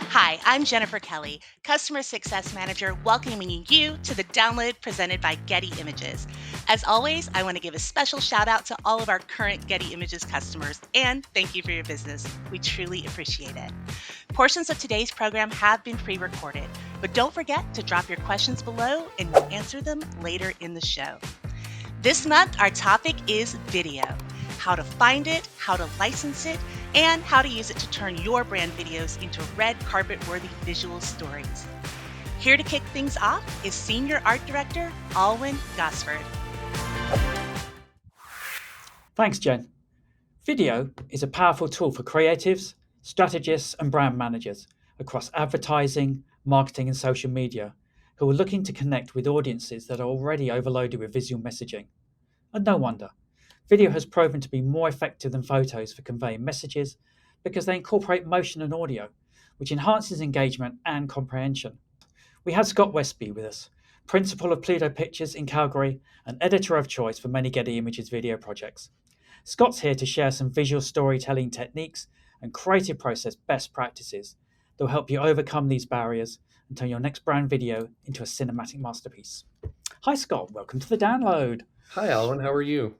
Hi, I'm Jennifer Kelly, Customer Success Manager, welcoming you to the download presented by Getty Images. As always, I want to give a special shout out to all of our current Getty Images customers and thank you for your business. We truly appreciate it. Portions of today's program have been pre recorded, but don't forget to drop your questions below and we'll answer them later in the show. This month, our topic is video: how to find it, how to license it, and how to use it to turn your brand videos into red carpet worthy visual stories. Here to kick things off is Senior Art Director Alwyn Gosford. Thanks, Jen. Video is a powerful tool for creatives, strategists, and brand managers across advertising, marketing, and social media who are looking to connect with audiences that are already overloaded with visual messaging. And no wonder. Video has proven to be more effective than photos for conveying messages because they incorporate motion and audio, which enhances engagement and comprehension. We have Scott Westby with us, principal of Pluto Pictures in Calgary and editor of choice for many Getty Images video projects. Scott's here to share some visual storytelling techniques and creative process best practices that will help you overcome these barriers and turn your next brand video into a cinematic masterpiece. Hi, Scott. Welcome to the download. Hi, Alwyn. How are you?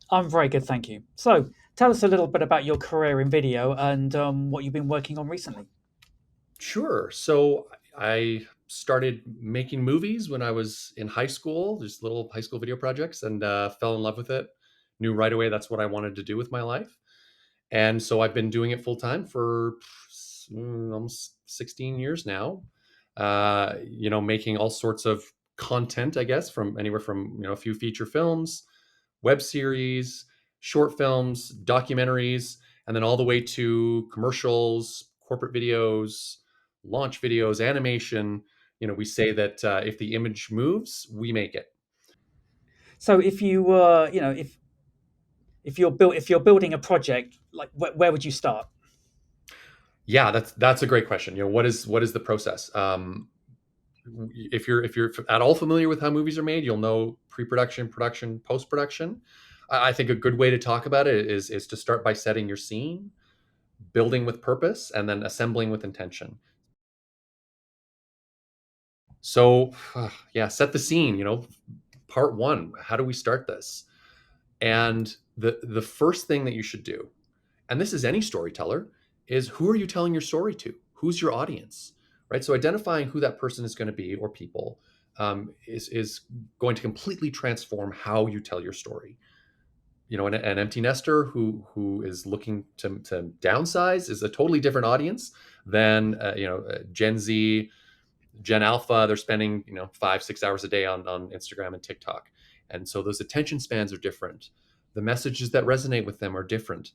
I'm very good, thank you. So, tell us a little bit about your career in video and what you've been working on recently. Sure. So I started making movies when I was in high school, just little high school video projects, and fell in love with it. Knew right away that's what I wanted to do with my life. And so I've been doing it full time for almost 16 years now. Making all sorts of content, I guess, from anywhere from, a few feature films, web series, short films, documentaries, and then all the way to commercials, corporate videos, launch videos, animation. We say that if the image moves, we make it. So, if you if you're building a project, like where would you start? Yeah, that's a great question. What is the process? If you're at all familiar with how movies are made, you'll know pre-production, production, post-production. I think a good way to talk about it is to start by setting your scene, building with purpose, and then assembling with intention. So, yeah, set the scene. Part one. How do we start this? And the first thing that you should do, and this is any storyteller, is who are you telling your story to? Who's your audience, right? So identifying who that person is going to be or people is going to completely transform how you tell your story. An empty nester who is looking to downsize is a totally different audience than Gen Z, Gen Alpha. They're spending 5-6 hours a day on Instagram and TikTok, and so those attention spans are different. The messages that resonate with them are different.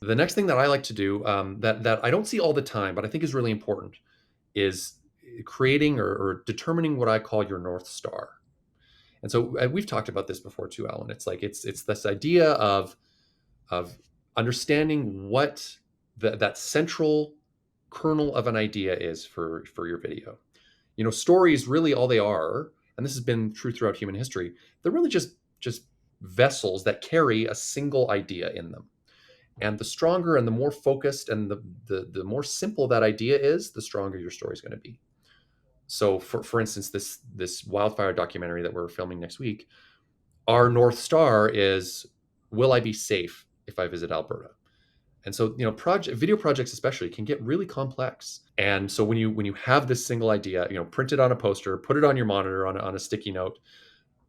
The next thing that I like to do, that I don't see all the time, but I think is really important, is creating or determining what I call your North Star. And so we've talked about this before too, Alan. It's like it's this idea of understanding what that central kernel of an idea is for your video. Stories really all they are, and this has been true throughout human history. They're really just vessels that carry a single idea in them. And the stronger and the more focused and the more simple that idea is, the stronger your story is going to be. So for instance, this wildfire documentary that we're filming next week, our North Star is, will I be safe if I visit Alberta? And so, video projects especially can get really complex. And so when you have this single idea, print it on a poster, put it on your monitor on a sticky note,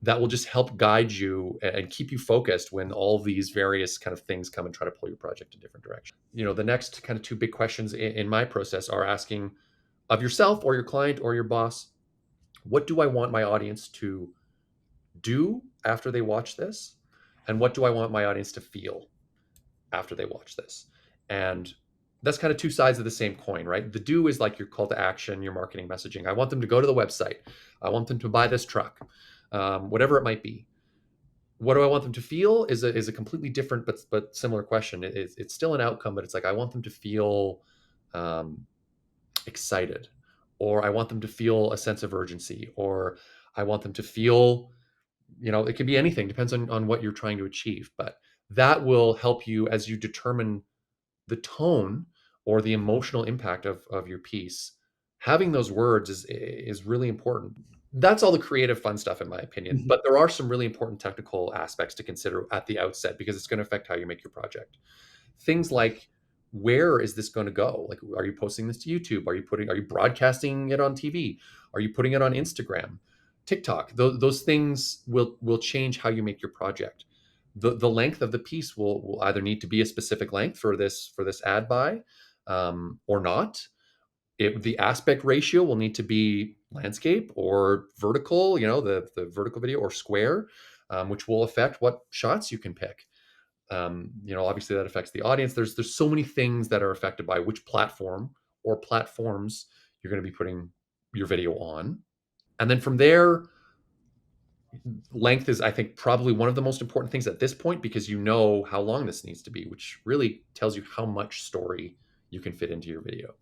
that will just help guide you and keep you focused when all these various kind of things come and try to pull your project in different directions. The next kind of two big questions in my process are asking of yourself or your client or your boss, what do I want my audience to do after they watch this? And what do I want my audience to feel after they watch this? And that's kind of two sides of the same coin, right? The do is like your call to action, your marketing messaging. I want them to go to the website. I want them to buy this truck, whatever it might be. What do I want them to feel is a completely different but similar question. It's still an outcome, but it's like I want them to feel um, excited, or I want them to feel a sense of urgency, or I want them to feel, it can be anything, depends on what you're trying to achieve. But that will help you as you determine the tone or the emotional impact of your piece, having those words is really important. That's all the creative fun stuff in my opinion, Mhm. but there are some really important technical aspects to consider at the outset because it's going to affect how you make your project. Things like, where is this going to go? Like, are you posting this to YouTube? Are you broadcasting it on TV? Are you putting it on Instagram, TikTok? Those things will change how you make your project. The length of the piece will either need to be a specific length for this ad buy, or not. The aspect ratio will need to be landscape or vertical, the vertical video, or square, which will affect what shots you can pick. Obviously that affects the audience. There's so many things that are affected by which platform or platforms you're going to be putting your video on. And then from there, length is, I think, probably one of the most important things at this point, because you know how long this needs to be, which really tells you how much story you can fit into your video.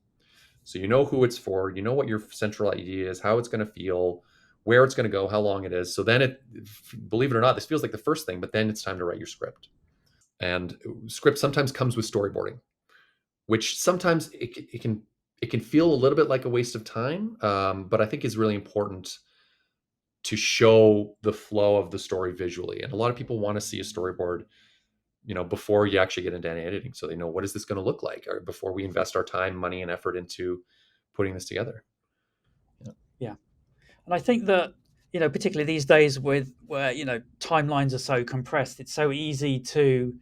So you know who it's for, you know what your central idea is, how it's going to feel, where it's going to go, how long it is. So then believe it or not, this feels like the first thing, but then it's time to write your script. And script sometimes comes with storyboarding, which sometimes it can feel a little bit like a waste of time, but I think is really important to show the flow of the story visually. And a lot of people want to see a storyboard, before you actually get into any editing, so they know, what is this going to look like, or before we invest our time, money, and effort into putting this together. Yeah. And I think that, particularly these days where, timelines are so compressed, it's so easy to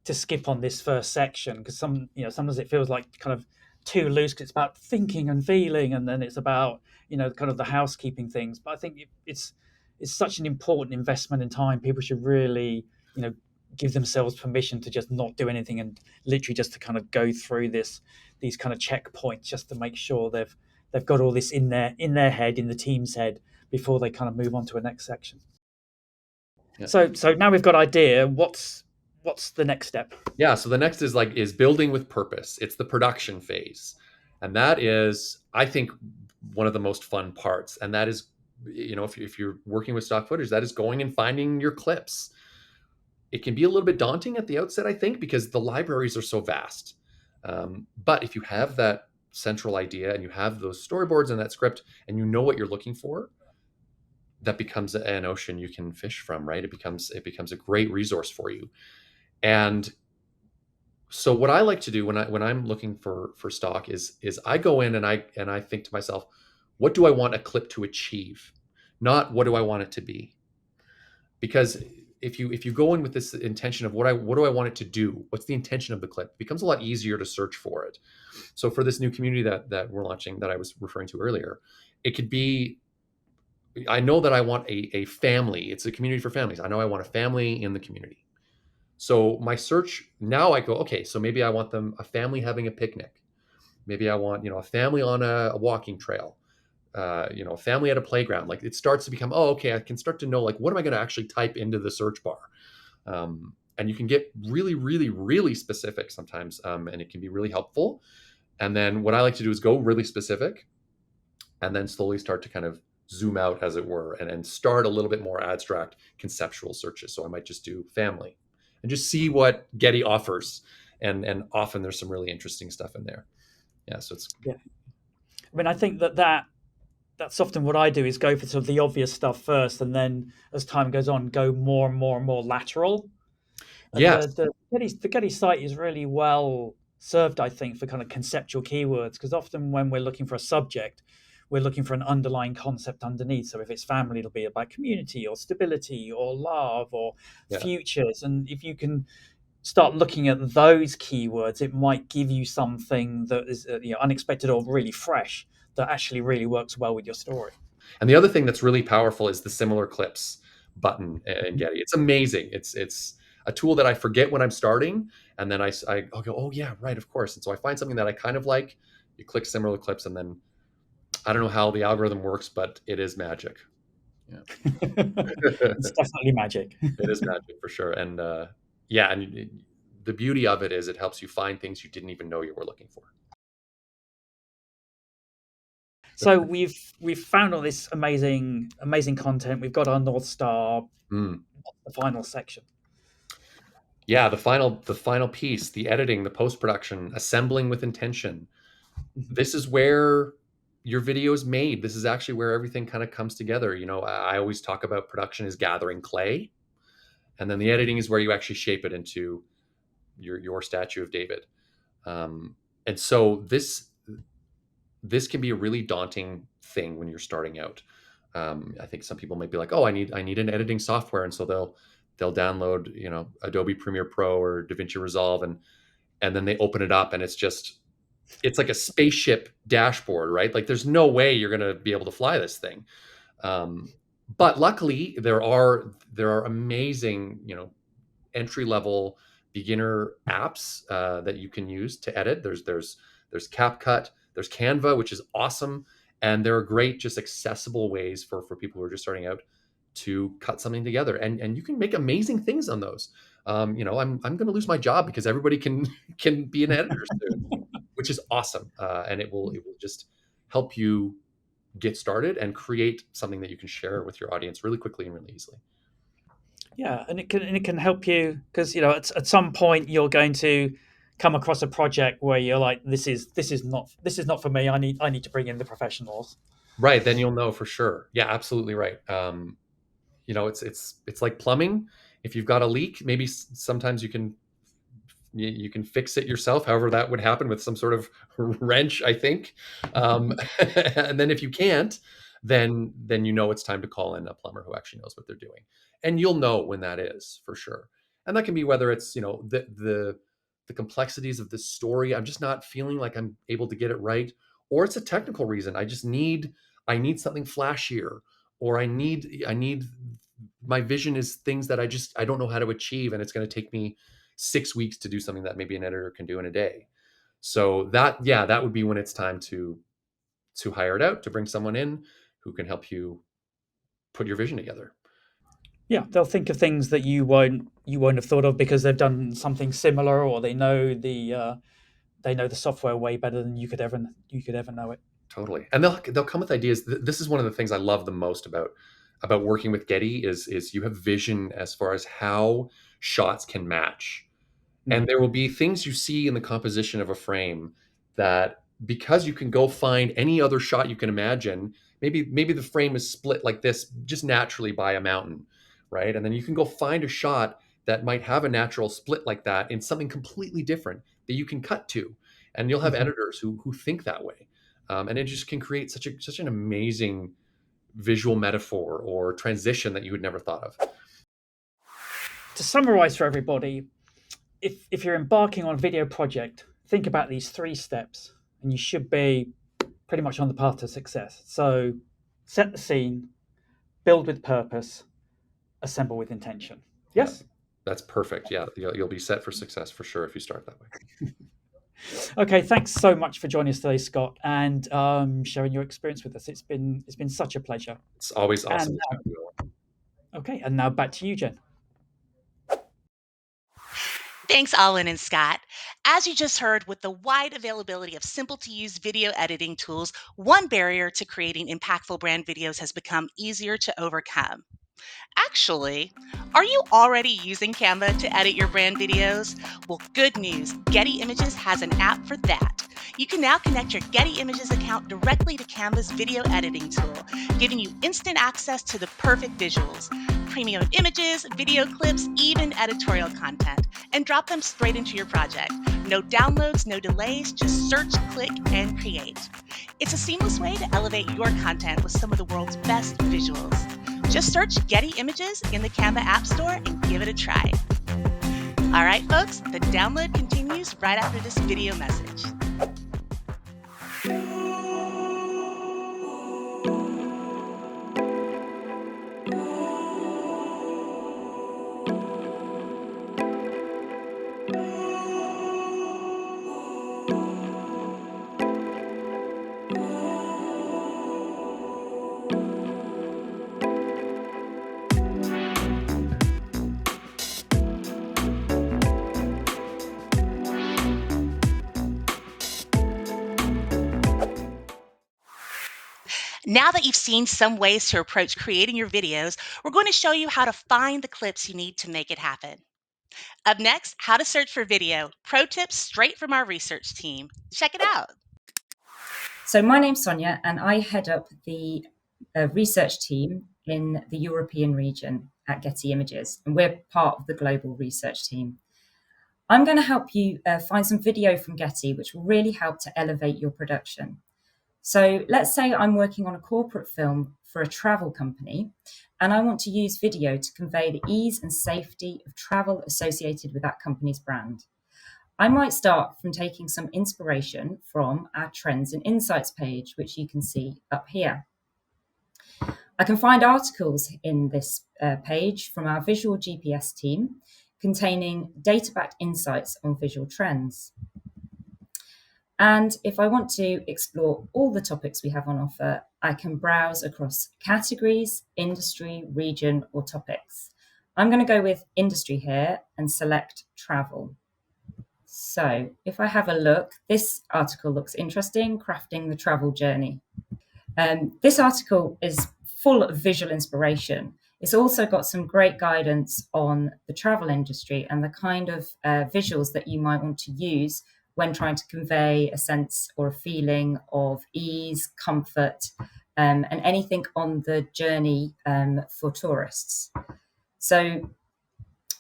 skip on this first section because sometimes it feels like kind of too loose because it's about thinking and feeling, and then it's about kind of the housekeeping things. But I think it's such an important investment in time. People should really give themselves permission to just not do anything and literally just to kind of go through these kind of checkpoints just to make sure they've got all this in their head, in the team's head, before they kind of move on to a next section. Yeah. So now we've got idea. What's the next step? Yeah. So the next is building with purpose. It's the production phase. And that is, I think, one of the most fun parts. And that is, if you're working with stock footage, that is going and finding your clips. It can be a little bit daunting at the outset, I think, because the libraries are so vast. But if you have that central idea and you have those storyboards and that script and you know what you're looking for, that becomes an ocean you can fish from, right? It becomes a great resource for you. And so what I like to do when I'm looking for stock is I go in and I think to myself, what do I want a clip to achieve? Not what do I want it to be? Because if you go in with this intention of what do I want it to do? What's the intention of the clip? It becomes a lot easier to search for it. So for this new community that we're launching that I was referring to earlier, it could be, I know that I want a family. It's a community for families. I know I want a family in the community. So my search now, I go, okay, so maybe I want a family having a picnic. Maybe I want, a family on a walking trail, a family at a playground. Like, it starts to become, oh, okay, I can start to know, like, what am I going to actually type into the search bar? And you can get really, really, really specific sometimes, and it can be really helpful. And then what I like to do is go really specific and then slowly start to kind of zoom out, as it were, and start a little bit more abstract conceptual searches. So I might just do family and just see what Getty offers. And often there's some really interesting stuff in there. Yeah. So it's, Yeah. I mean, I think that's often what I do, is go for sort of the obvious stuff first, and then as time goes on, go more and more and more lateral. And yes. the Getty site is really well served, I think, for kind of conceptual keywords, because often when we're looking for a subject, we're looking for an underlying concept underneath. So if it's family, it'll be about community or stability or love or Yeah. futures. And if you can start looking at those keywords, it might give you something that is unexpected or really fresh that actually really works well with your story. And the other thing that's really powerful is the similar clips button in Getty. It's amazing. It's a tool that I forget when I'm starting, and then I'll go, oh yeah, right, of course. And so I find something that I kind of like. You click similar clips, and then I don't know how the algorithm works, but it is magic. Yeah. It's definitely magic. It is magic for sure. And yeah, and the beauty of it is it helps you find things you didn't even know you were looking for. So we've found all this amazing content. We've got our North Star. Mm. The final section. Yeah, the final piece, the editing, the post-production, assembling with intention. Mhm. This is where your video is made. This is actually where everything kind of comes together. I always talk about production as gathering clay, and then the editing is where you actually shape it into your statue of David. And so this can be a really daunting thing when you're starting out. I think some people might be like, "Oh, I need an editing software," and so they'll download Adobe Premiere Pro or DaVinci Resolve, and then they open it up, and it's like a spaceship dashboard, right? Like there's no way you're going to be able to fly this thing. Um, but luckily, there are amazing entry level beginner apps that you can use to edit. There's CapCut, there's Canva, which is awesome, and there are great, just accessible ways for people who are just starting out to cut something together, and you can make amazing things on those. I'm going to lose my job because everybody can can be an editor soon, which is awesome, and it will just help you get started and create something that you can share with your audience really quickly and really easily. Yeah, and it can help you because at some point you're going to come across a project where you're like, this is not for me. I need to bring in the professionals. Right, then you'll know for sure. Yeah, absolutely right. It's like plumbing. If you've got a leak, maybe sometimes you can fix it yourself. However, that would happen with some sort of wrench, I think. And then if you can't, then it's time to call in a plumber who actually knows what they're doing, and you'll know when that is for sure. And that can be whether it's the complexities of the story. I'm just not feeling like I'm able to get it right, or it's a technical reason. I need something flashier, or I need my vision is things that I don't know how to achieve, and it's going to take me 6 weeks to do something that maybe an editor can do in a day. So that would be when it's time to hire it out, to bring someone in who can help you put your vision together. Yeah, they'll think of things that you won't have thought of because they've done something similar, or they know the software way better than you could ever know it. Totally. And they'll come with ideas. This is one of the things I love the most about working with Getty is you have vision as far as how shots can match. And Mm. there will be things you see in the composition of a frame that, because you can go find any other shot you can imagine, maybe the frame is split like this just naturally by a mountain, right? And then you can go find a shot that might have a natural split like that in something completely different that you can cut to. And you'll have Mhm. editors who think that way. And it just can create such an amazing visual metaphor or transition that you would never thought of. To summarize for everybody, if you're embarking on a video project, think about these 3 steps, and you should be pretty much on the path to success. So, set the scene, build with purpose, assemble with intention. Yeah, Yes? that's perfect. Yeah, you'll be set for success for sure if you start that way. Okay, thanks so much for joining us today, Scott, and sharing your experience with us. It's been such a pleasure. It's always awesome And to chat with you. okay, and now back to you, Jen. Thanks, Alwyn and Scott. As you just heard, with the wide availability of simple to use video editing tools, one barrier to creating impactful brand videos has become easier to overcome. Actually, are you already using Canva to edit your brand videos? Well, good news, Getty Images has an app for that. You can now connect your Getty Images account directly to Canva's video editing tool, giving you instant access to the perfect visuals, premium images, video clips, even editorial content, and drop them straight into your project. No downloads, no delays, just search, click, and create. It's a seamless way to elevate your content with some of the world's best visuals. Just search Getty Images in the Canva App Store and give it a try. All right, folks, the download continues right after this video message. Now that you've seen some ways to approach creating your videos, we're going to show you how to find the clips you need to make it happen. Up next, how to search for video. Pro tips straight from our research team. Check it out. So my name's Sonia, and I head up the research team in the European region at Getty Images, and we're part of the global research team. I'm going to help you find some video from Getty, which will really help to elevate your production. So let's say I'm working on a corporate film for a travel company, and I want to use video to convey the ease and safety of travel associated with that company's brand. I might start from taking some inspiration from our Trends and Insights page, which you can see up here. I can find articles in this page from our visual GPS team containing data-backed insights on visual trends. And if I want to explore all the topics we have on offer, I can browse across categories, industry, region, or topics. I'm going to go with industry here and select travel. So if I have a look, this article looks interesting, Crafting the Travel Journey. This article is full of visual inspiration. It's also got some great guidance on the travel industry and the kind of visuals that you might want to use when trying to convey a sense or a feeling of ease, comfort, and anything on the journey for tourists. So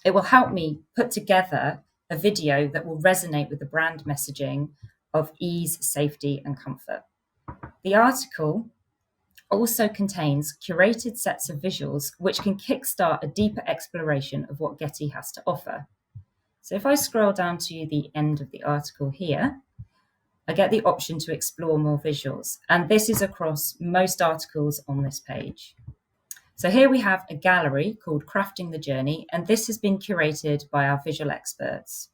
it will help me put together a video that will resonate with the brand messaging of ease, safety, and comfort. The article also contains curated sets of visuals which can kickstart a deeper exploration of what Getty has to offer. So if I scroll down to the end of the article here, I get the option to explore more visuals, and this is across most articles on this page. So here we have a gallery called Crafting the Journey, and this has been curated by our visual experts.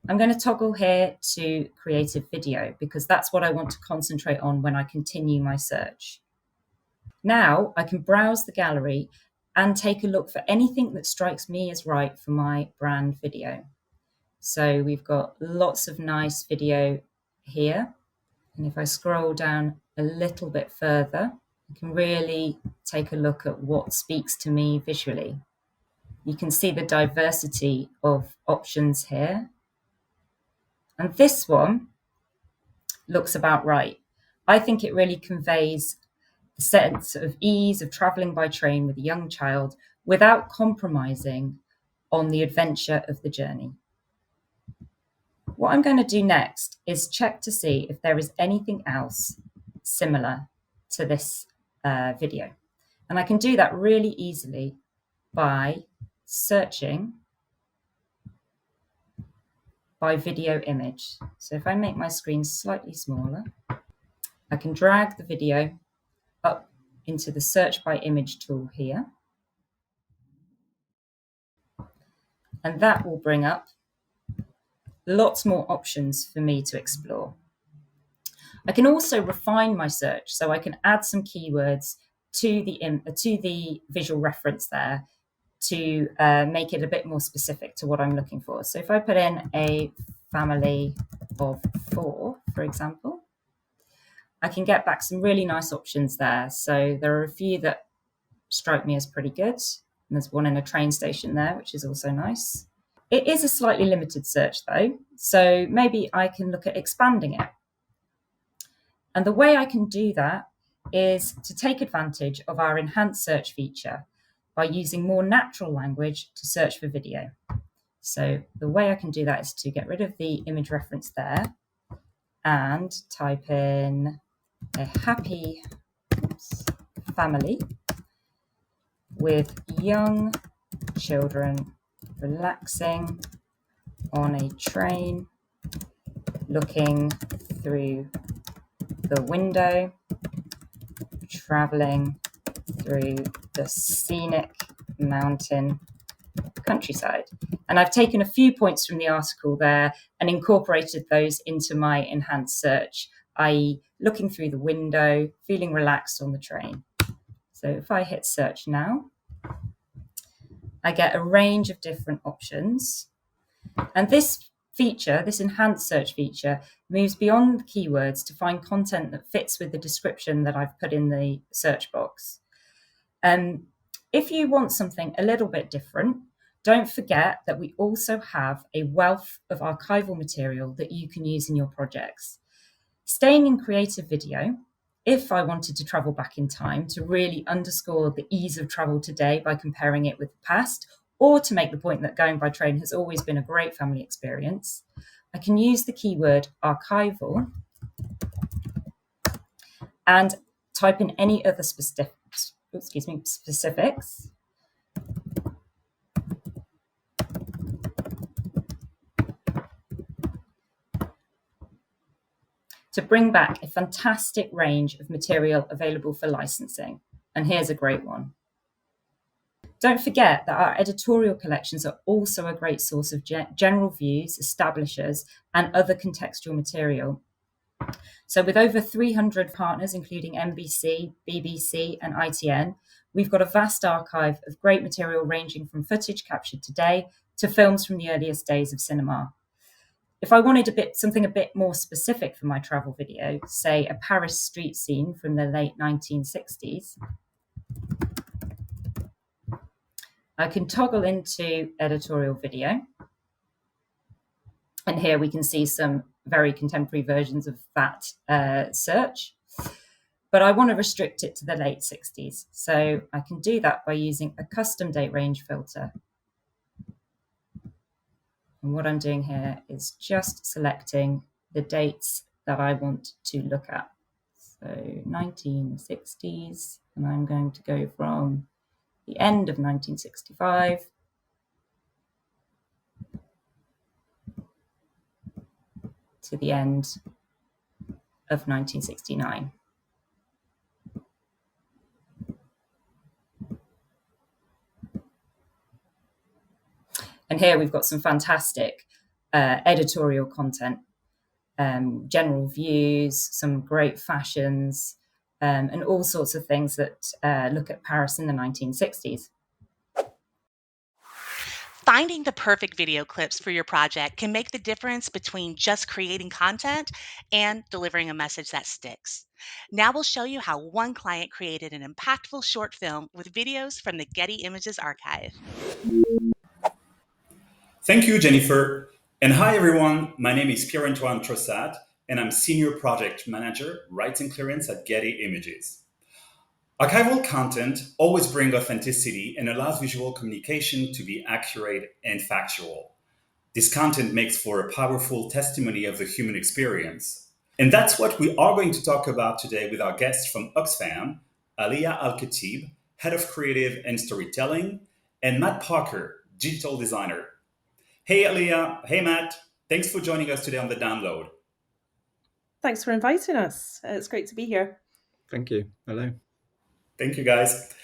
I'm going to toggle here to creative video because that's what I want to concentrate on when I continue my search. Now I can browse the gallery and take a look for anything that strikes me as right for my brand video. So we've got lots of nice video here. And if I scroll down a little bit further, I can really take a look at what speaks to me visually. You can see the diversity of options here. And this one looks about right. I think it really conveys the sense of ease of traveling by train with a young child without compromising on the adventure of the journey. What I'm going to do next is check to see if there is anything else similar to this video. And I can do that really easily by searching by video image. So if I make my screen slightly smaller, I can drag the video up into the search by image tool here. And that will bring up lots more options for me to explore. I can also refine my search, so I can add some keywords to the visual reference there to make it a bit more specific to what I'm looking for. So if I put in a family of 4, for example, I can get back some really nice options there. So there are a few that strike me as pretty good. And there's one in a train station there, which is also nice. It is a slightly limited search though, so maybe I can look at expanding it. And the way I can do that is to take advantage of our enhanced search feature by using more natural language to search for video. So the way I can do that is to get rid of the image reference there and type in a happy family with young children relaxing on a train, looking through the window, traveling through the scenic mountain countryside. And I've taken a few points from the article there and incorporated those into my enhanced search, i.e. looking through the window, feeling relaxed on the train. So if I hit search now, I get a range of different options. And this feature, this enhanced search feature, moves beyond the keywords to find content that fits with the description that I've put in the search box. If you want something a little bit different, Don't forget that we also have a wealth of archival material that you can use in your projects. Staying in creative video, if I wanted to travel back in time to really underscore the ease of travel today by comparing it with the past, or to make the point that going by train has always been a great family experience, I can use the keyword archival and type in any other specifics to bring back a fantastic range of material available for licensing. And here's a great one. Don't forget that our editorial collections are also a great source of general views, establishers, and other contextual material. So with over 300 partners, including NBC, BBC, and ITN, we've got a vast archive of great material ranging from footage captured today to films from the earliest days of cinema. If I wanted something a bit more specific for my travel video, say a Paris street scene from the late 1960s, I can toggle into editorial video. And here we can see some very contemporary versions of that search. But I want to restrict it to the late 60s. So I can do that by using a custom date range filter. And what I'm doing here is just selecting the dates that I want to look at. So 1960s, and I'm going to go from the end of 1965 to the end of 1969. And here we've got some fantastic editorial content, general views, some great fashions, and all sorts of things that look at Paris in the 1960s. Finding the perfect video clips for your project can make the difference between just creating content and delivering a message that sticks. Now we'll show you how one client created an impactful short film with videos from the Getty Images archive. Thank you, Jennifer. And hi, everyone. My name is Pierre-Antoine Trossat, and I'm Senior Project Manager, Rights and Clearance at Getty Images. Archival content always brings authenticity and allows visual communication to be accurate and factual. This content makes for a powerful testimony of the human experience. And that's what we are going to talk about today with our guests from Oxfam, Aliyah Al-Khatib, Head of Creative and Storytelling, and Matt Parker, Digital Designer. Hey, Aliyah. Hey, Matt. Thanks for joining us today on The Download. Thanks for inviting us. It's great to be here. Thank you. Hello. Thank you, guys.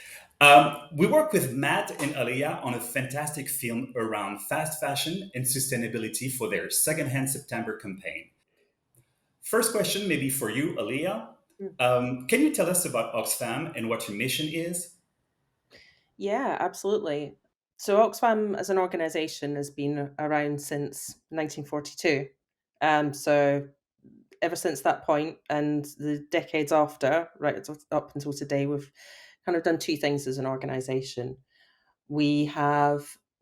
We work with Matt and Aliyah on a fantastic film around fast fashion and sustainability for their Secondhand September campaign. First question, maybe for you, Aliyah. Can you tell us about Oxfam and what your mission is? Yeah, absolutely. So Oxfam as an organisation has been around since 1942. So ever since that point and the decades after, right up until today, we've kind of done two things as an organisation. We're here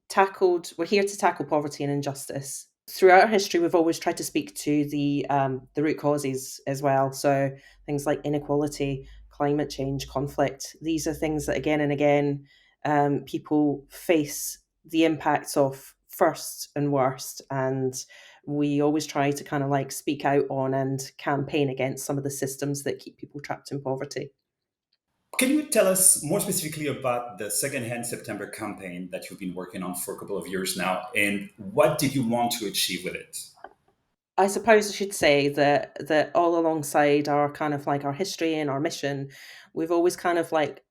to tackle poverty and injustice. Throughout our history, we've always tried to speak to the root causes as well. So things like inequality, climate change, conflict. These are things that again and again people face the impacts of first and worst, and we always try to kind of like speak out on and campaign against some of the systems that keep people trapped in poverty. Can you tell us more specifically about the Secondhand September campaign that you've been working on for a couple of years now, and what did you want to achieve with it? I suppose I should say that all alongside our kind of like our history and our mission, we've always kind of like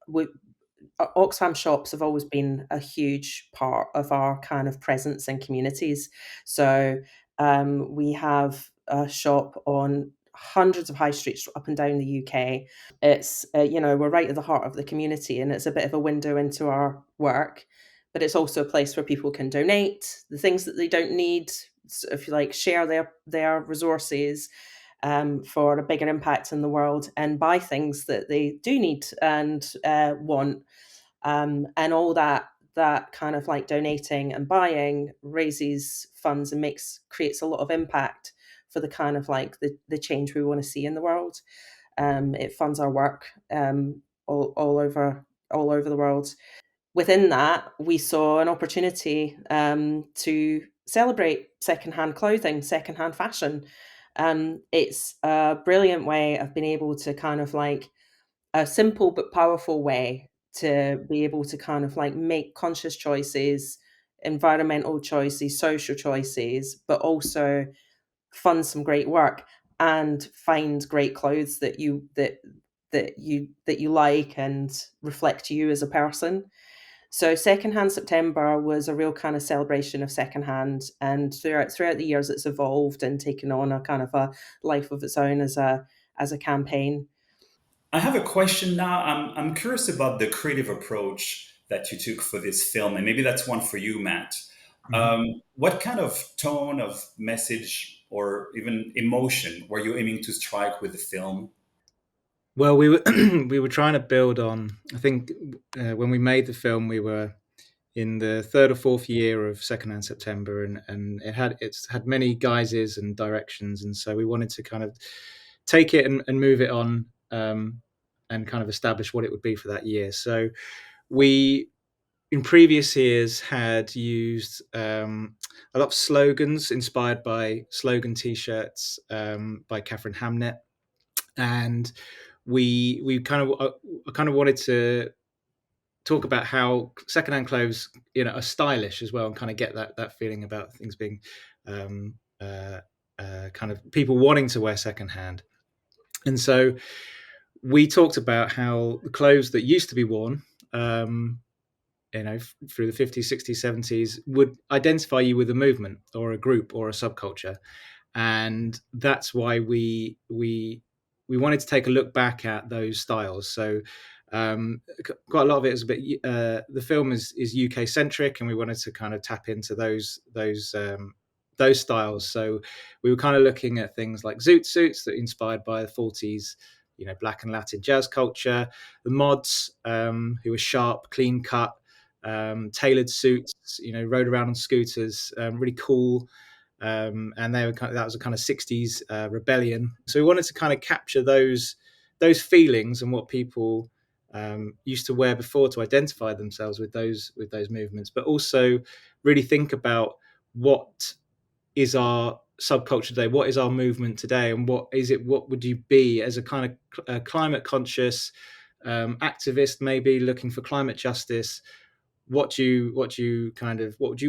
Oxfam shops have always been a huge part of our kind of presence in communities. So we have a shop on hundreds of high streets up and down the UK. It's, we're right at the heart of the community, and it's a bit of a window into our work, but it's also a place where people can donate the things that they don't need, if you like, share their resources for a bigger impact in the world, and buy things that they do need and want. And all that that kind of like donating and buying raises funds and creates a lot of impact for the kind of like the change we want to see in the world. It funds our work all over the world. Within that, we saw an opportunity to celebrate secondhand clothing, secondhand fashion. It's a brilliant way of being able to kind of like a simple but powerful way to be able to kind of like make conscious choices, environmental choices, social choices, but also fund some great work and find great clothes that you like and reflect you as a person. So Secondhand September was a real kind of celebration of secondhand, and throughout the years it's evolved and taken on a kind of a life of its own as a campaign. I have a question now. I'm curious about the creative approach that you took for this film, and maybe that's one for you, Matt. What kind of tone of message or even emotion were you aiming to strike with the film? Well, we were we were trying to build on. I think when we made the film, we were in the third or fourth year of Secondhand September, and it's had many guises and directions, and so we wanted to kind of take it and move it on, and kind of establish what it would be for that year. So we, in previous years, had used a lot of slogans inspired by slogan T-shirts by Catherine Hamnett, and we kind of wanted to talk about how secondhand clothes, are stylish as well, and kind of get that feeling about things being kind of people wanting to wear secondhand. And so we talked about how the clothes that used to be worn, through the 50s, 60s, 70s, would identify you with a movement or a group or a subculture, and that's why we wanted to take a look back at those styles. So quite a lot of it is a bit. The film is UK centric, and we wanted to kind of tap into those styles. So we were kind of looking at things like zoot suits that are inspired by the 40s, Black and Latin jazz culture. The mods, who were sharp, clean cut, tailored suits, rode around on scooters, really cool. And that was a kind of 60s rebellion. So we wanted to kind of capture those feelings and what people used to wear before to identify themselves with those movements, but also really think about what is our subculture today, what is our movement today, and what would you be as a kind of climate conscious activist, maybe looking for climate justice. What would you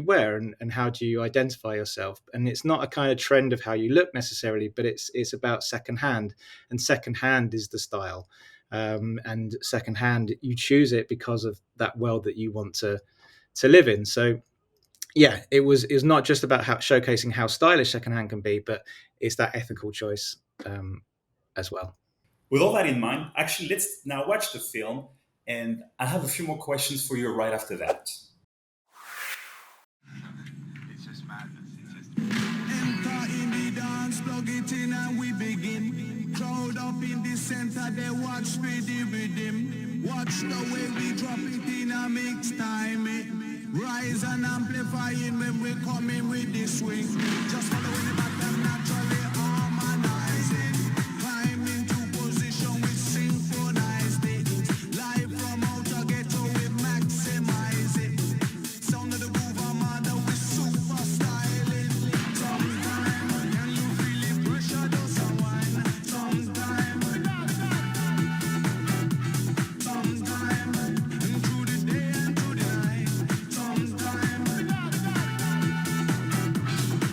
wear, and how do you identify yourself? And it's not a kind of trend of how you look necessarily, but it's about secondhand, and secondhand is the style. And secondhand, you choose it because of that world that you want to live in. So yeah, it was not just about showcasing how stylish secondhand can be, but it's that ethical choice as well. With all that in mind, actually, let's now watch the film, and I have a few more questions for you right after that. It's just madness. Enter in the dance, plug it in, and we begin. Crowd up in the center, they watch for the rhythm. Watch the way we drop it in a mix time. Rise and amplifying when we come in with the swing. Just following the pattern, naturally harmonizing. Climb into position with synchronized it. Live from outer ghetto, we maximize it. Sound of the groove, Armada, we super styling. Sometime, can you feel the pressure does unwind? Sometime, and through the day and through the night.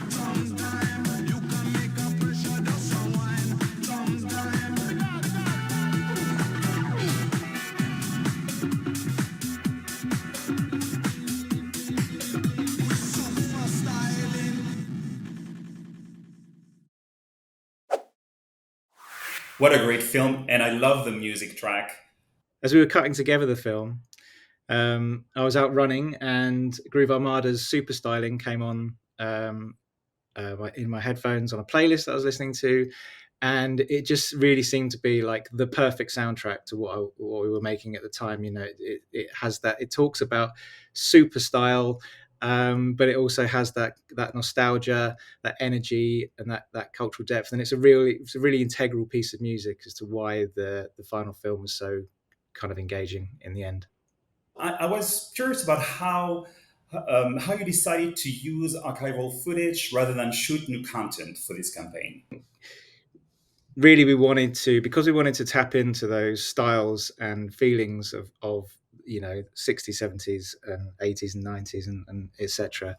Sometime, you can make a pressure does unwind. Sometime. Super styling. What a great film, and I love the music track. As we were cutting together the film, I was out running, and Groove Armada's Super Styling came on in my headphones on a playlist that I was listening to, and it just really seemed to be like the perfect soundtrack to what we were making at the time. It has that. It talks about super style, but it also has that nostalgia, that energy, and that cultural depth. And it's a really integral piece of music as to why the final film was so kind of engaging in the end. I was curious about how you decided to use archival footage rather than shoot new content for this campaign. Really, because we wanted to tap into those styles and feelings of 60s, 70s, and 80s and 90s, and etc.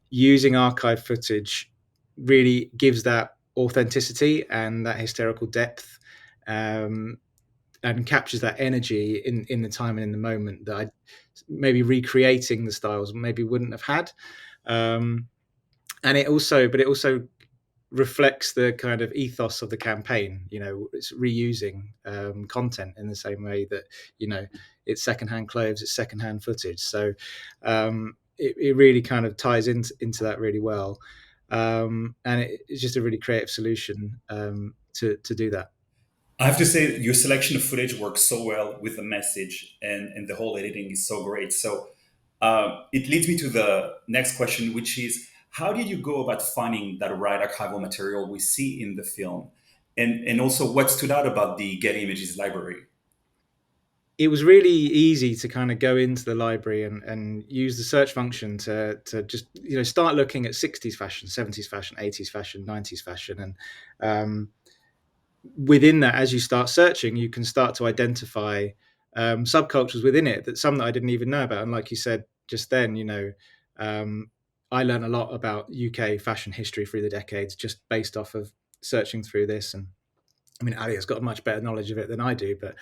Using archive footage really gives that authenticity and that hysterical depth, and captures that energy in the time and in the moment that I maybe recreating the styles maybe wouldn't have had. And it also reflects the kind of ethos of the campaign. It's reusing content in the same way that it's secondhand clothes, it's secondhand footage. So it really kind of ties into that really well, and it's just a really creative solution to do that. I have to say, your selection of footage works so well with the message, and the whole editing is so great. So it leads me to the next question, which is, how did you go about finding that right archival material we see in the film? And also, what stood out about the Getty Images library? It was really easy to kind of go into the library and use the search function to just start looking at 60s fashion, 70s fashion, 80s fashion, 90s fashion, and within that, as you start searching, you can start to identify subcultures within it, that some that I didn't even know about. And like you said just then, I learned a lot about UK fashion history through the decades just based off of searching through this. And I mean, Ali has got a much better knowledge of it than I do, but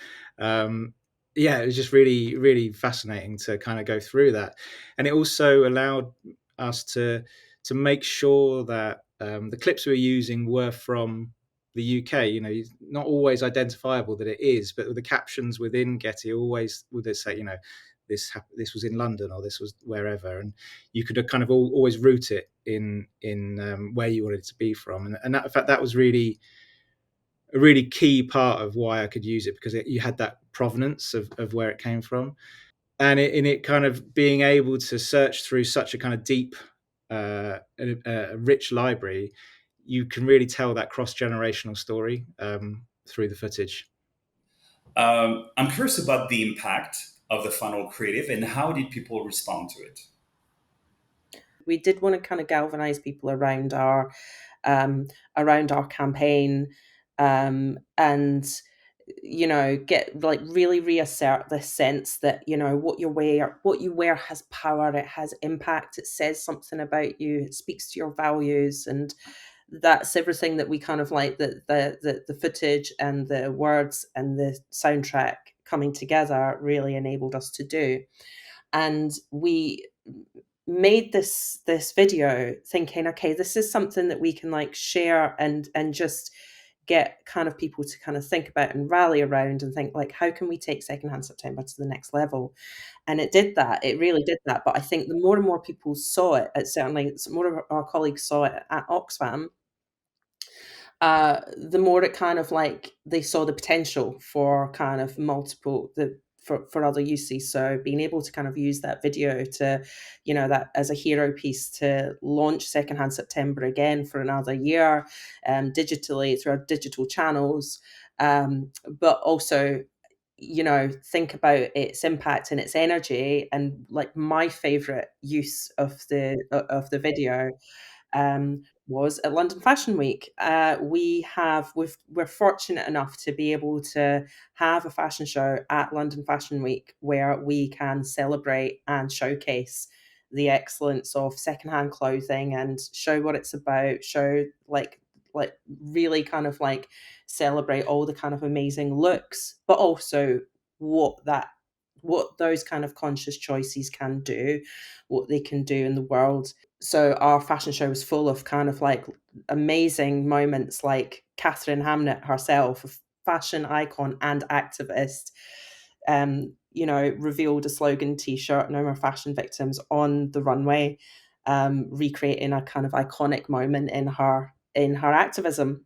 it was just really, really fascinating to kind of go through that. And it also allowed us to make sure that the clips we were using were from the UK. Not always identifiable that it is, but the captions within Getty always would say, this was in London, or this was wherever, and you could kind of always root it in where you wanted it to be from. And that, in fact, that was really a really key part of why I could use it, because you had that provenance of where it came from, and it kind of being able to search through such a kind of deep, rich library. You can really tell that cross-generational story through the footage. I'm curious about the impact of the final creative, and how did people respond to it? We did want to kind of galvanize people around our campaign, and get like really reassert this sense that what you wear has power, it has impact, it says something about you, it speaks to your values, and that's everything that we kind of like, the footage and the words and the soundtrack coming together really enabled us to do. And we made this video thinking, okay, this is something that we can like share and just get kind of people to kind of think about and rally around and think like, how can we take Secondhand September to the next level? And it did that. It really did that. But I think the more and more people saw it, certainly more of our colleagues saw it at Oxfam, the more it kind of like they saw the potential for kind of for other uses. So being able to kind of use that video to, that as a hero piece to launch Secondhand September again for another year, digitally through our digital channels, but also, think about its impact and its energy. And like my favorite use of the video was at London Fashion Week. We're fortunate enough to be able to have a fashion show at London Fashion Week where we can celebrate and showcase the excellence of secondhand clothing and show what it's about, show like really kind of like celebrate all the kind of amazing looks, but also what those kind of conscious choices can do, what they can do in the world. So our fashion show was full of kind of like amazing moments, like Catherine Hamnett herself, a fashion icon and activist, revealed a slogan T-shirt, "No More Fashion Victims," on the runway, recreating a kind of iconic moment in her activism.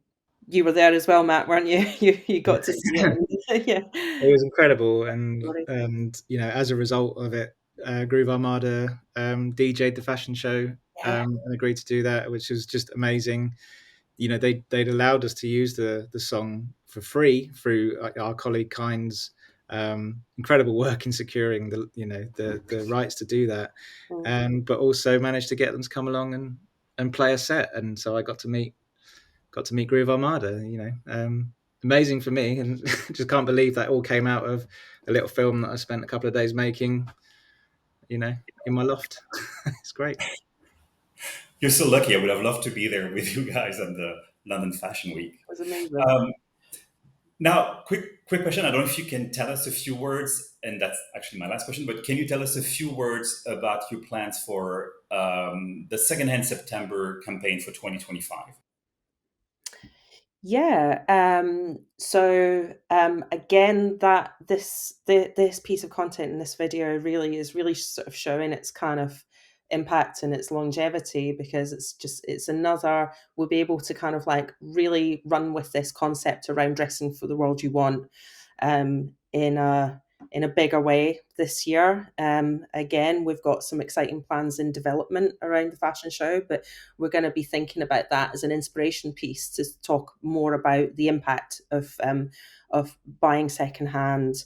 You were there as well, Matt, weren't you? You got to see it. Yeah. It was incredible, and Sorry. as a result of it, Groove Armada DJ'd the fashion show and agreed to do that, which was just amazing. They'd allowed us to use the song for free through our colleague Kind's incredible work in securing the rights to do that, but also managed to get them to come along and play a set, and so I got to meet Groove Armada. Amazing for me, and just can't believe that all came out of a little film that I spent a couple of days making, in my loft. It's great. You're so lucky. I would have loved to be there with you guys on the London Fashion Week. It was amazing. Now, quick question. I don't know if you can tell us a few words, and that's actually my last question, but can you tell us a few words about your plans for the Secondhand September campaign for 2025? Yeah. Again, that this piece of content in this video is really sort of showing its kind of impact and its longevity, because it's another, we'll be able to kind of like really run with this concept around dressing for the world you want in a bigger way this year. Again, we've got some exciting plans in development around the fashion show, but we're going to be thinking about that as an inspiration piece to talk more about the impact of buying secondhand,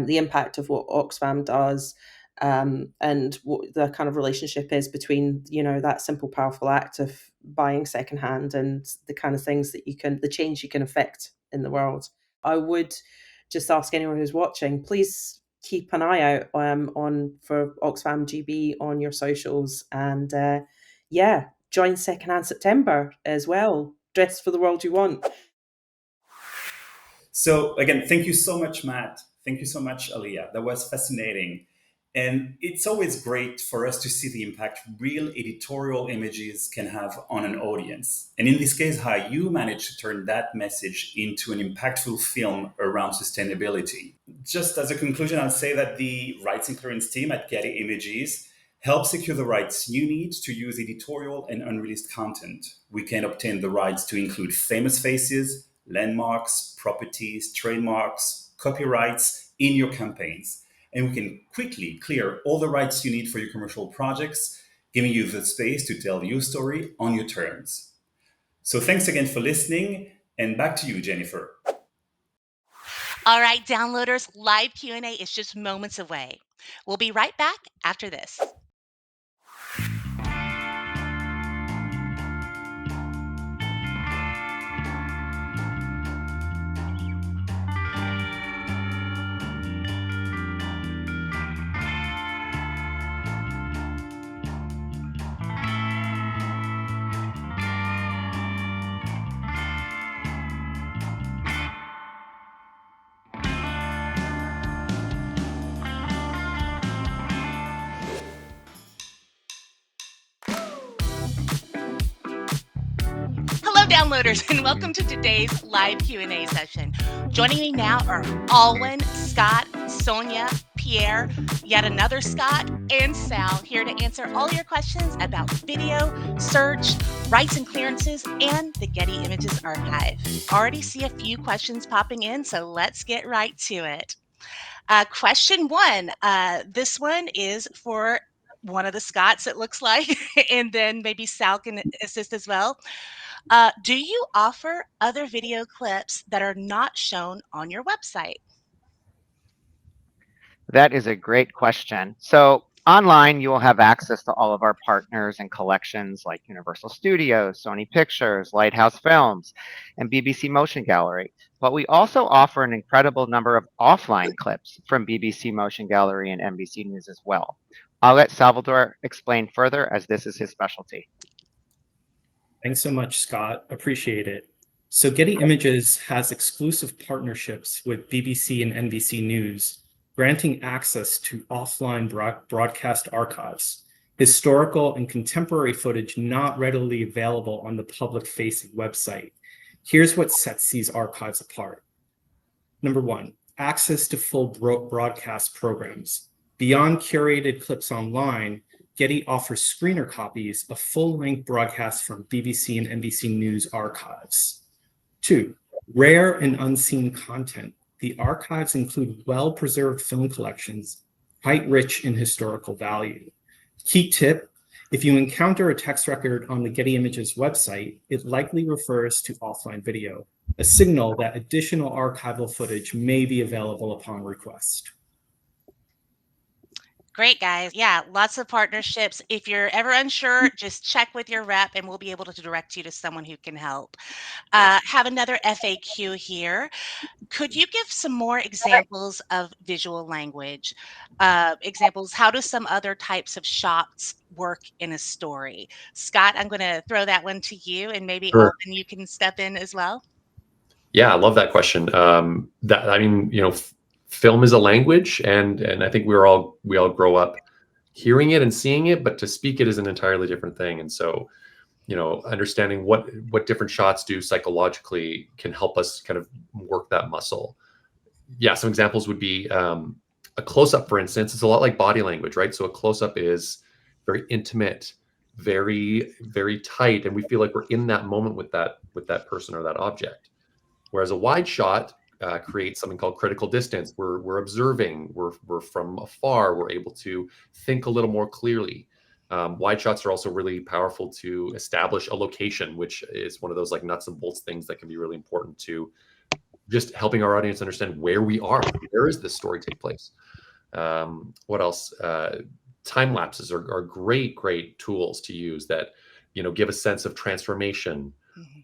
the impact of what Oxfam does, and what the kind of relationship is between, that simple, powerful act of buying secondhand and the kind of things that the change you can affect in the world. I would just ask anyone who's watching, please keep an eye out for Oxfam GB on your socials, and join Secondhand September as well. Dress for the world you want. So again, thank you so much, Matt. Thank you so much, Aliyah. That was fascinating. And it's always great for us to see the impact real editorial images can have on an audience. And in this case, how you managed to turn that message into an impactful film around sustainability. Just as a conclusion, I'll say that the rights and clearance team at Getty Images help secure the rights you need to use editorial and unreleased content. We can obtain the rights to include famous faces, landmarks, properties, trademarks, copyrights in your campaigns. And we can quickly clear all the rights you need for your commercial projects, giving you the space to tell your story on your terms. So thanks again for listening, and back to you, Jennifer. All right, downloaders, live Q&A is just moments away. We'll be right back after this. Downloaders, and welcome to today's live Q&A session. Joining me now are Alwyn, Scott, Sonia, Pierre, yet another Scott, and Sal, here to answer all your questions about video, search, rights and clearances, and the Getty Images Archive. Already see a few questions popping in, so let's get right to it. Question one. This one is for one of the Scotts, it looks like, and then maybe Sal can assist as well. Do you offer other video clips that are not shown on your website? That is a great question. So online, you will have access to all of our partners and collections like Universal Studios, Sony Pictures, Lighthouse Films, and BBC Motion Gallery. But we also offer an incredible number of offline clips from BBC Motion Gallery and NBC News as well. I'll let Salvador explain further, as this is his specialty. Thanks so much, Scott. Appreciate it. So Getty Images has exclusive partnerships with BBC and NBC News, granting access to offline broadcast archives, historical and contemporary footage not readily available on the public-facing website. Here's what sets these archives apart. Number one, access to full broadcast programs. Beyond curated clips online, Getty offers screener copies of full-length broadcasts from BBC and NBC News archives. 2, rare and unseen content. The archives include well-preserved film collections, quite rich in historical value. Key tip, if you encounter a text record on the Getty Images website, it likely refers to offline video, a signal that additional archival footage may be available upon request. Great, guys. Yeah, lots of partnerships. If you're ever unsure, just check with your rep and we'll be able to direct you to someone who can help. Have another FAQ here. Could you give some more examples of visual language? Examples, how do some other types of shots work in a story? Scott, I'm going to throw that one to you, and maybe Sure. Alden, you can step in as well. Yeah, I love that question. Film is a language, and I think we all grow up hearing it and seeing it, but to speak it is an entirely different thing. And so, understanding what different shots do psychologically can help us kind of work that muscle. Yeah, some examples would be a close-up, for instance. It's a lot like body language, right? So a close-up is very intimate, very, very tight, and we feel like we're in that moment with that person or that object. Whereas a wide shot creates something called critical distance. We're observing, we're from afar, we're able to think a little more clearly. Wide shots are also really powerful to establish a location, which is one of those like nuts and bolts things that can be really important to just helping our audience understand where we are. Where is this story take place? What else? Time lapses are great tools to use that give a sense of transformation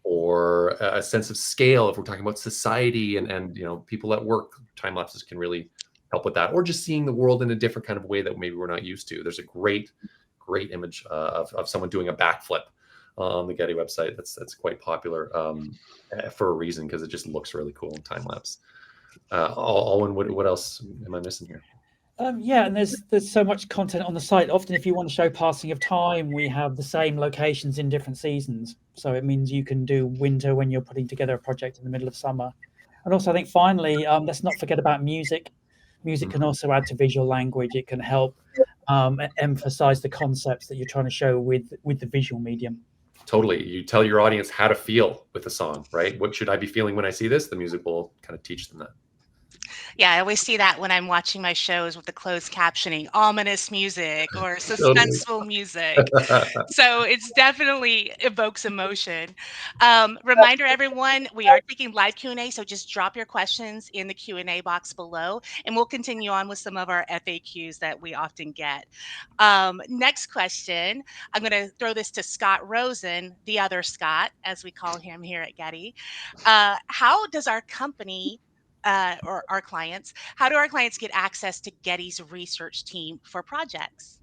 or a sense of scale. If we're talking about society and people at work, time lapses can really help with that. Or just seeing the world in a different kind of way that maybe we're not used to. There's a great image of someone doing a backflip on the Getty website. That's quite popular for a reason, because it just looks really cool in time lapse. Alwyn, what else am I missing here? Yeah, and there's so much content on the site. Often, if you want to show passing of time, we have the same locations in different seasons. So it means you can do winter when you're putting together a project in the middle of summer. And also, I think finally, let's not forget about music. Music can also add to visual language. It can help emphasize the concepts that you're trying to show with the visual medium. Totally. You tell your audience how to feel with the song, right? What should I be feeling when I see this? The music will kind of teach them that. Yeah, I always see that when I'm watching my shows with the closed captioning, ominous music or suspenseful music. So it's definitely evokes emotion. Reminder, everyone, we are taking live Q&A, so just drop your questions in the Q&A box below, and we'll continue on with some of our FAQs that we often get. Next question, I'm going to throw this to Scott Rosen, the other Scott, as we call him here at Getty. How does our company or our clients, how do our clients get access to Getty's research team for projects?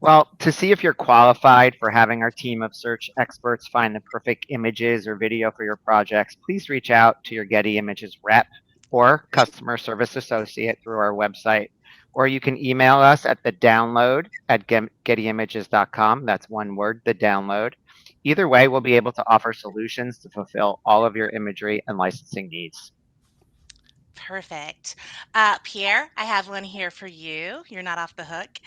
Well, to see if you're qualified for having our team of search experts find the perfect images or video for your projects, please reach out to your Getty Images rep or customer service associate through our website. Or you can email us at thedownload@gettyimages.com. That's one word, the download. Either way, we'll be able to offer solutions to fulfill all of your imagery and licensing needs. Perfect. Pierre, I have one here for you. You're not off the hook.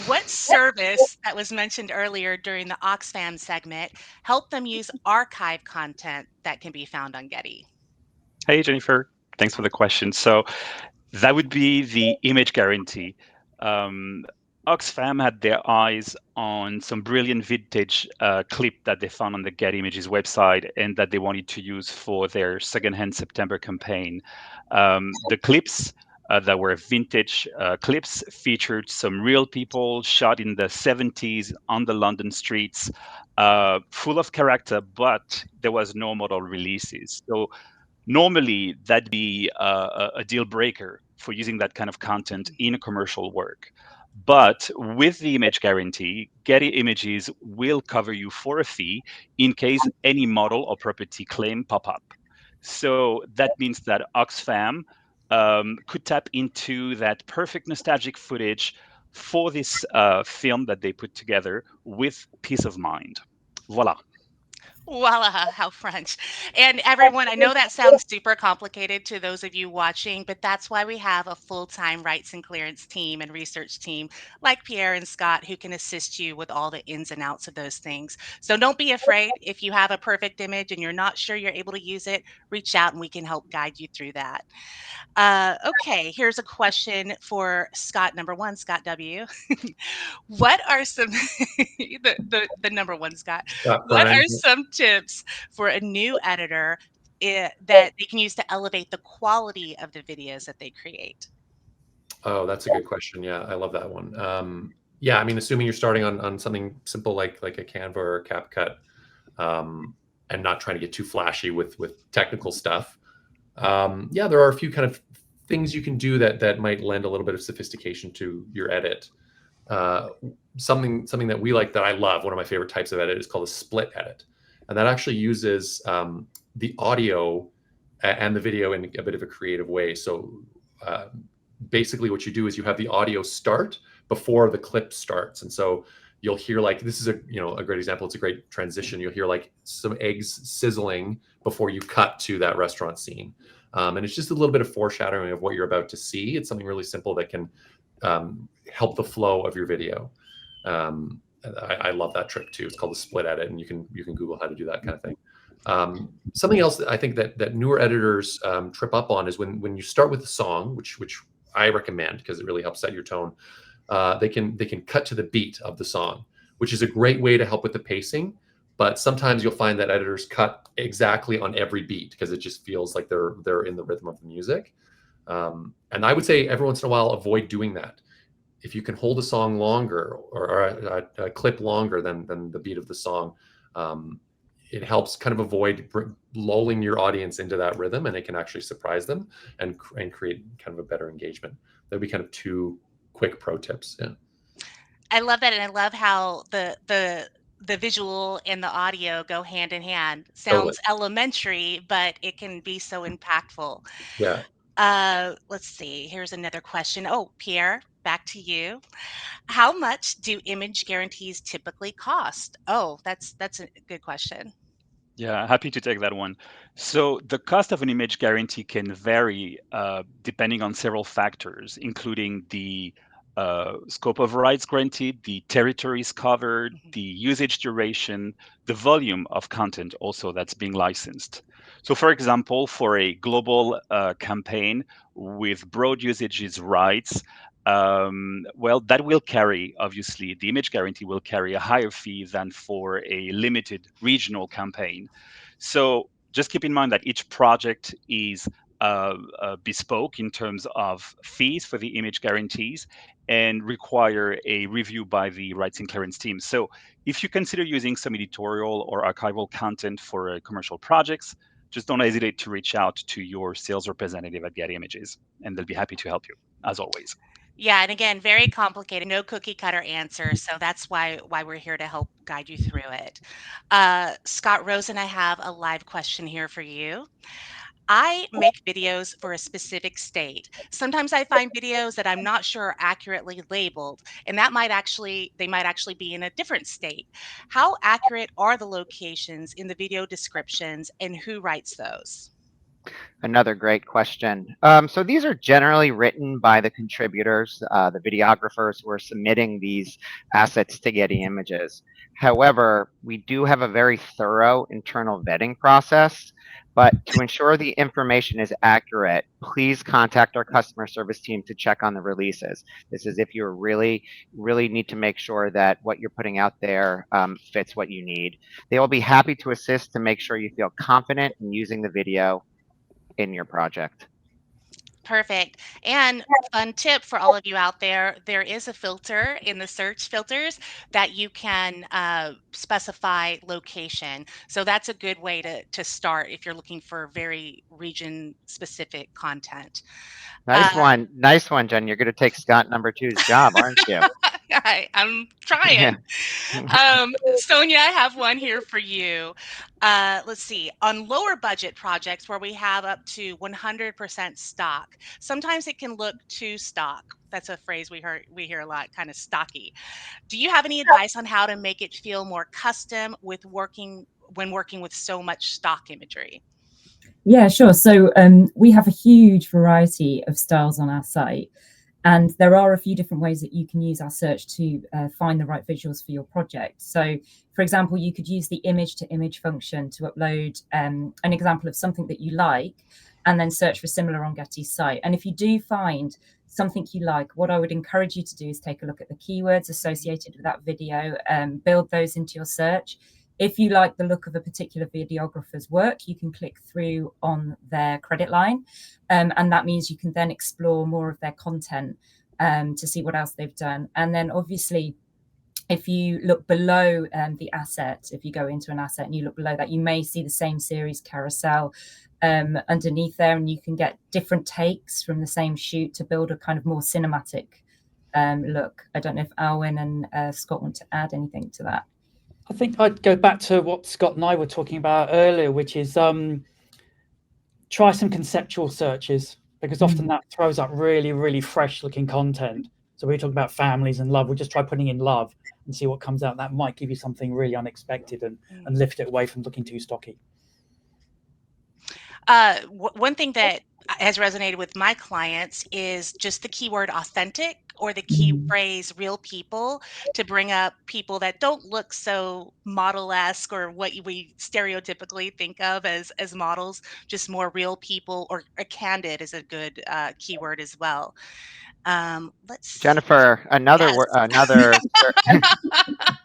What service that was mentioned earlier during the Oxfam segment helped them use archive content that can be found on Getty? Hey, Jennifer. Thanks for the question. So that would be the image guarantee. Oxfam had their eyes on some brilliant vintage clip that they found on the Getty Images website and that they wanted to use for their Secondhand September campaign. The clips that were vintage clips featured some real people shot in the 70s on the London streets, full of character, but there was no model releases. So normally that'd be a deal breaker for using that kind of content in a commercial work. But with the image guarantee, Getty Images will cover you for a fee in case any model or property claim pop up. So that means that Oxfam could tap into that perfect nostalgic footage for this film that they put together with peace of mind. Voila. Voila, how French. And everyone, I know that sounds super complicated to those of you watching, but that's why we have a full-time rights and clearance team and research team like Pierre and Scott who can assist you with all the ins and outs of those things. So don't be afraid. If you have a perfect image and you're not sure you're able to use it, reach out and we can help guide you through that. Okay, here's a question for Scott number one, Scott W. What are some the number one, Scott? What are some tips for a new editor that they can use to elevate the quality of the videos that they create? Oh, that's a good question. Yeah, I love that one. Yeah, I mean, assuming you're starting on something simple like a Canva or a CapCut, and not trying to get too flashy with technical stuff. Yeah, there are a few kind of things you can do that might lend a little bit of sophistication to your edit. Something that we like, that I love, one of my favorite types of edit, is called a split edit, and that actually uses the audio and the video in a bit of a creative way. So basically what you do is you have the audio start before the clip starts, and so you'll hear, like, this is a great example. It's a great transition. You'll hear like some eggs sizzling before you cut to that restaurant scene, and it's just a little bit of foreshadowing of what you're about to see. It's something really simple that can help the flow of your video. I love that trick too. It's called the split edit, and you can Google how to do that kind of thing. Something else that I think that newer editors trip up on is when you start with a song, which I recommend because it really helps set your tone. They can cut to the beat of the song, which is a great way to help with the pacing. But sometimes you'll find that editors cut exactly on every beat because it just feels like they're in the rhythm of the music. And I would say every once in a while, avoid doing that. If you can hold a song longer or a clip longer than the beat of the song, it helps kind of avoid lulling your audience into that rhythm, and it can actually surprise them and create kind of a better engagement. That'd be kind of two quick pro tips. Yeah. I love that, and I love how the visual and the audio go hand in hand. Totally. Sounds elementary, but it can be so impactful. Yeah. Let's see. Here's another question. Oh, Pierre, back to you. How much do image guarantees typically cost? Oh, that's a good question. Yeah, happy to take that one. So the cost of an image guarantee can vary depending on several factors, including the scope of rights granted, the territories covered, the usage duration, the volume of content also that's being licensed. So for example, for a global campaign with broad usages rights, well, that will carry, obviously, the image guarantee will carry a higher fee than for a limited regional campaign. So just keep in mind that each project is bespoke in terms of fees for the image guarantees and require a review by the rights and clearance team. So if you consider using some editorial or archival content for commercial projects, just don't hesitate to reach out to your sales representative at Getty Images, and they'll be happy to help you, as always. Yeah, and again, very complicated, no cookie cutter answer. So that's why we're here to help guide you through it. Scott Rosen, I have a live question here for you. I make videos for a specific state. Sometimes I find videos that I'm not sure are accurately labeled, and they might actually be in a different state. How accurate are the locations in the video descriptions, and who writes those? Another great question. So these are generally written by the contributors, the videographers who are submitting these assets to Getty Images. However, we do have a very thorough internal vetting process. But to ensure the information is accurate, please contact our customer service team to check on the releases. This is if you really need to make sure that what you're putting out there fits what you need. They will be happy to assist to make sure you feel confident in using the video in your project. Perfect. And fun tip for all of you out there, there is a filter in the search filters that you can specify location. So that's a good way to start if you're looking for very region specific content. Nice one, Jen. You're going to take Scott number two's job, aren't you? I'm trying. Sonia, I have one here for you. Let's see. On lower budget projects where we have up to 100% stock, sometimes it can look too stock. That's a phrase we hear a lot, kind of stocky. Do you have any advice on how to make it feel more custom with working when working with so much stock imagery? Yeah, sure. So we have a huge variety of styles on our site, and there are a few different ways that you can use our search to find the right visuals for your project. So, for example, you could use the image to image function to upload an example of something that you like, and then search for similar on Getty's site. And if you do find something you like, what I would encourage you to do is take a look at the keywords associated with that video, build those into your search. If you like the look of a particular videographer's work, you can click through on their credit line. And that means you can then explore more of their content to see what else they've done. And then obviously, if you look below the asset, if you go into an asset and you look below that, you may see the same series carousel underneath there, and you can get different takes from the same shoot to build a kind of more cinematic look. I don't know if Alwyn and Scott want to add anything to that. I think I'd go back to what Scott and I were talking about earlier, which is try some conceptual searches, because often that throws up really, really fresh looking content. So we're talking about families and love. We'll just try putting in love and see what comes out. That might give you something really unexpected and lift it away from looking too stocky. One thing that has resonated with my clients is just the keyword authentic, or the key phrase real people, to bring up people that don't look so model-esque or what we stereotypically think of as models, just more real people, or a candid is a good keyword as well. Let's see. Jennifer, another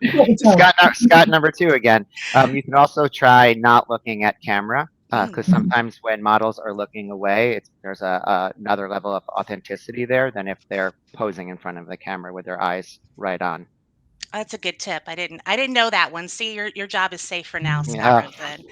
Yes. Scott number 2 again. You can also try not looking at camera, because sometimes when models are looking away, there's another level of authenticity there than if they're posing in front of the camera with their eyes right on. That's a good tip. I didn't know that one. See, your job is safe for now, Yeah. Scott Rosen.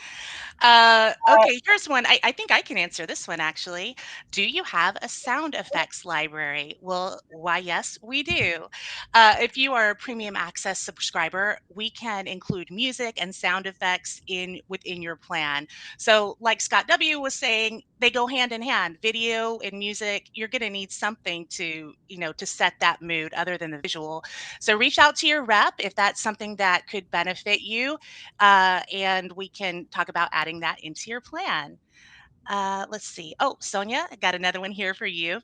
Okay, here's one. I think I can answer this one, actually. Do you have a sound effects library? Well, why, yes, we do. If you are a premium access subscriber, we can include music and sound effects within your plan. So like Scott W was saying, they go hand in hand. Video and music, you're going to need something to set that mood other than the visual. So reach out to your rep if that's something that could benefit you, and we can talk about adding that into your plan. Let's see. Oh, Sonia, I got another one here for you.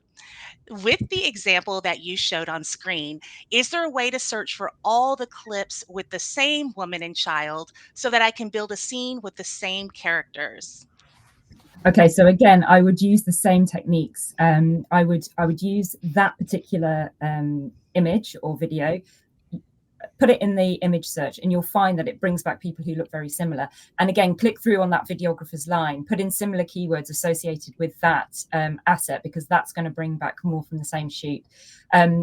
With the example that you showed on screen, is there a way to search for all the clips with the same woman and child so that I can build a scene with the same characters? Okay, so again, I would use the same techniques. I would use that particular image or video, put it in the image search, and you'll find that it brings back people who look very similar. And again, click through on that videographer's line, put in similar keywords associated with that asset, because that's going to bring back more from the same shoot.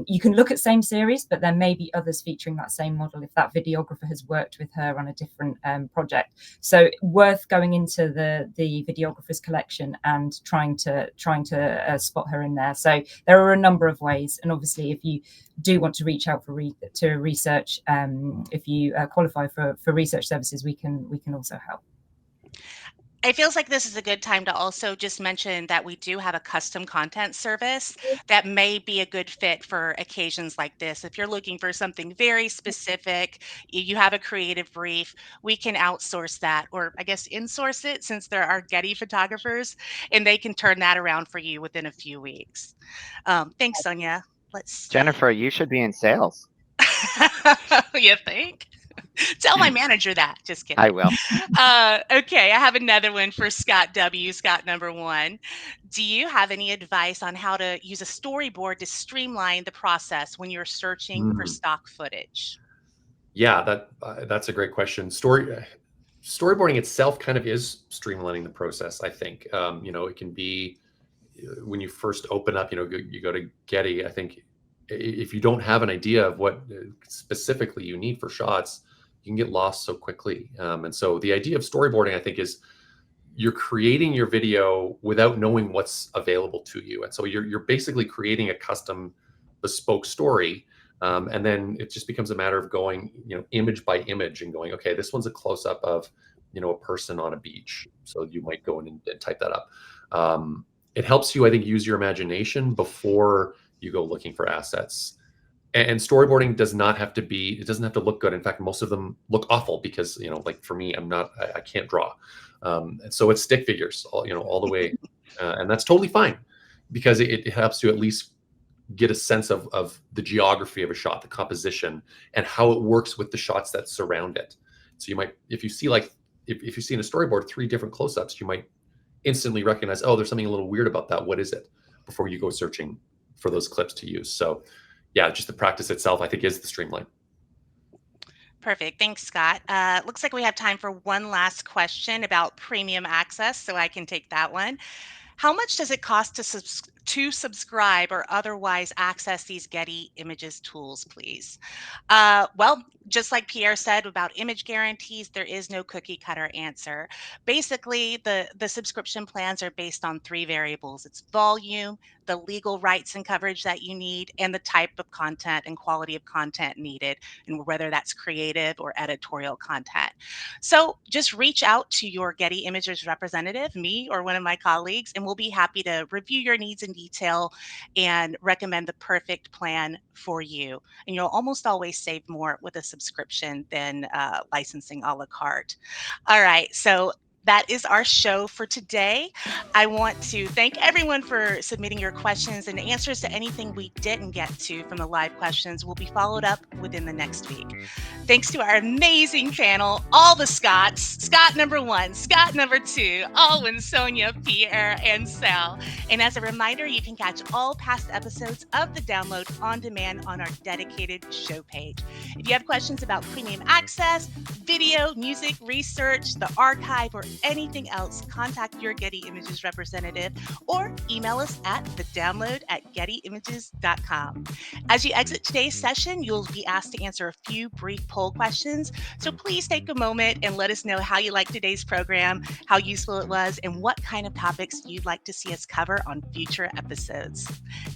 You can look at same series, but there may be others featuring that same model if that videographer has worked with her on a different project. So worth going into the videographer's collection and trying to spot her in there. So there are a number of ways, and obviously if you do want to reach out for research, if you qualify for research services, we can also help. It feels like this is a good time to also just mention that we do have a custom content service that may be a good fit for occasions like this. If you're looking for something very specific, you have a creative brief, we can outsource that, or I guess insource it, since there are Getty photographers, and they can turn that around for you within a few weeks. Thanks, Sonia. Let's see. Jennifer, you should be in sales. You think? Tell my manager that. Just kidding. I will. Okay, I have another one for Scott W, Scott number 1. Do you have any advice on how to use a storyboard to streamline the process when you're searching for stock footage? Yeah, that's a great question. Storyboarding itself kind of is streamlining the process, I think. It can be when you first open up, you go to Getty. I think if you don't have an idea of what specifically you need for shots, you can get lost so quickly. And so the idea of storyboarding, I think, is you're creating your video without knowing what's available to you. And so you're basically creating a custom bespoke story. And then it just becomes a matter of going, image by image and going, okay, this one's a close up of, a person on a beach. So you might go in and type that up. It helps you, I think, use your imagination before you go looking for assets. And storyboarding does not have to be, it doesn't have to look good. In fact, most of them look awful because, like for me, I can't draw. And so it's stick figures, all the way. And that's totally fine because it helps you at least get a sense of the geography of a shot, the composition, and how it works with the shots that surround it. So you might, if you see if you see in a storyboard 3 different close-ups, you might instantly recognize, oh, there's something a little weird about that. What is it? Before you go searching for those clips to use. So yeah, just the practice itself, I think, is the streamline. Perfect. Thanks, Scott. Looks like we have time for one last question about premium access, so I can take that one. How much does it cost to subscribe or otherwise access these Getty Images tools, please? Well, just like Pierre said about image guarantees, there is no cookie cutter answer. Basically, the subscription plans are based on 3 variables. It's volume, the legal rights and coverage that you need, and the type of content and quality of content needed, and whether that's creative or editorial content. So just reach out to your Getty Images representative, me or one of my colleagues, and we'll be happy to review your needs in detail and recommend the perfect plan for you. And you'll almost always save more with a subscription than licensing a la carte. All right, so that is our show for today. I want to thank everyone for submitting your questions, and answers to anything we didn't get to from the live questions will be followed up within the next week. Thanks to our amazing panel, all the Scotts, Scott number 1, Scott number 2, Alwyn, Sonia, Pierre, and Sal. And as a reminder, you can catch all past episodes of the Download on demand on our dedicated show page. If you have questions about premium access, video, music, research, the archive, or anything else, contact your Getty Images representative or email us at thedownload@gettyimages.com. As you exit today's session, you'll be asked to answer a few brief poll questions. So please take a moment and let us know how you liked today's program, how useful it was, and what kind of topics you'd like to see us cover on future episodes.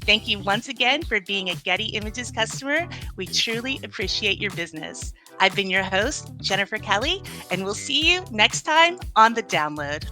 Thank you once again for being a Getty Images customer. We truly appreciate your business. I've been your host, Jennifer Kelly, and we'll see you next time on The Download.